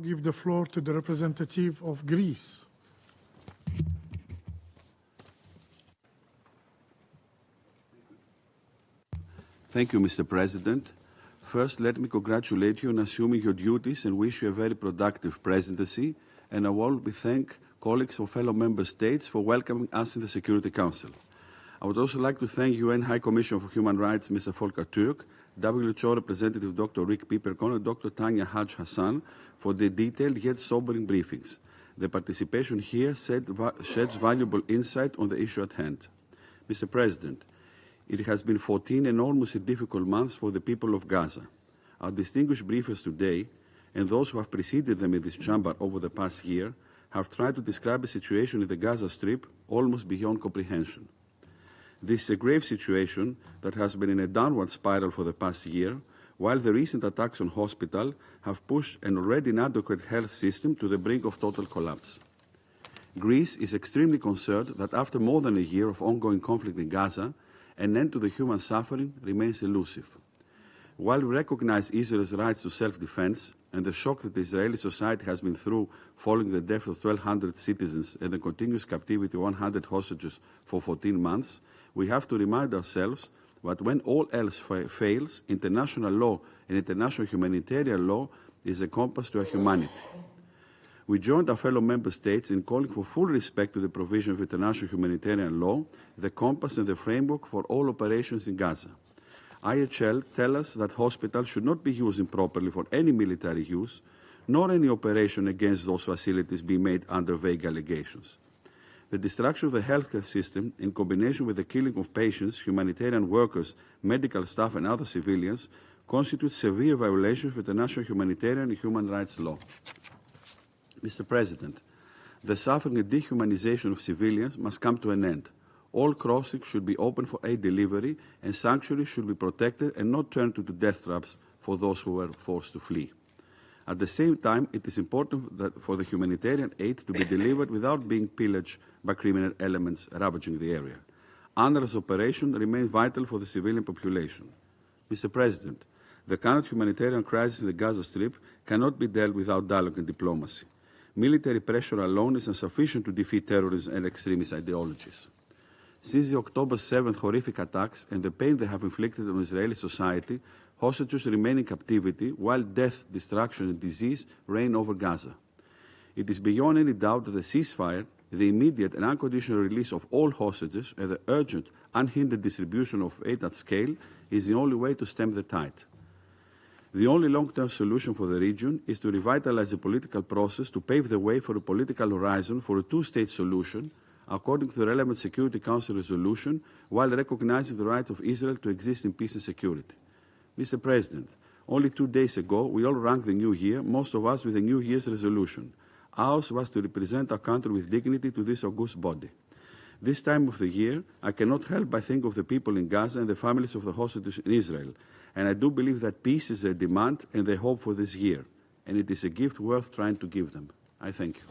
give the floor to the representative of Greece. Thank you, Mr. President. First, let me congratulate you on assuming your duties and wish you a very productive presidency. And I will thank colleagues or fellow member states for welcoming us in the Security Council. I would also like to thank UN High Commissioner for Human Rights, Mr. Volker Türk, WHO representative Dr. Rick Pieperkorn, and Dr. Tanya Haj Hassan for the detailed yet sobering briefings. The participation here sheds valuable insight on the issue at hand. Mr. President, it has been 14 enormously difficult months for the people of Gaza. Our distinguished briefers today, and those who have preceded them in this chamber over the past year, have tried to describe a situation in the Gaza Strip almost beyond comprehension. This is a grave situation that has been in a downward spiral for the past year, while the recent attacks on hospitals have pushed an already inadequate health system to the brink of total collapse. Greece is extremely concerned that after more than a year of ongoing conflict in Gaza, an end to the human suffering remains elusive. While we recognize Israel's rights to self-defense and the shock that the Israeli society has been through following the death of 1,200 citizens and the continuous captivity of 100 hostages for 14 months, we have to remind ourselves that when all else fails, international law and international humanitarian law is a compass to our humanity. We joined our fellow member states in calling for full respect to the provision of international humanitarian law, the compass and the framework for all operations in Gaza. IHL tells us that hospitals should not be used improperly for any military use, nor any operation against those facilities be made under vague allegations. The destruction of the healthcare system, in combination with the killing of patients, humanitarian workers, medical staff and other civilians, constitutes severe violations of international humanitarian and human rights law. Mr. President, the suffering and dehumanization of civilians must come to an end. All crossings should be open for aid delivery, and sanctuaries should be protected and not turned into death traps for those who were forced to flee. At the same time, it is important for the humanitarian aid to be delivered without being pillaged by criminal elements ravaging the area. UNRWA's operation remains vital for the civilian population. Mr. President, the current humanitarian crisis in the Gaza Strip cannot be dealt without dialogue and diplomacy. Military pressure alone is insufficient to defeat terrorism and extremist ideologies. Since the October 7th horrific attacks and the pain they have inflicted on Israeli society, hostages remain in captivity while death, destruction and disease reign over Gaza. It is beyond any doubt that the ceasefire, the immediate and unconditional release of all hostages and the urgent, unhindered distribution of aid at scale is the only way to stem the tide. The only long-term solution for the region is to revitalize the political process to pave the way for a political horizon for a two-state solution, according to the relevant Security Council resolution, while recognizing the right of Israel to exist in peace and security. Mr. President, only 2 days ago, we all rang the new year, most of us with a New Year's resolution. Ours was to represent our country with dignity to this august body. This time of the year, I cannot help but think of the people in Gaza and the families of the hostages in Israel, and I do believe that peace is a demand and a hope for this year, and it is a gift worth trying to give them. I thank you.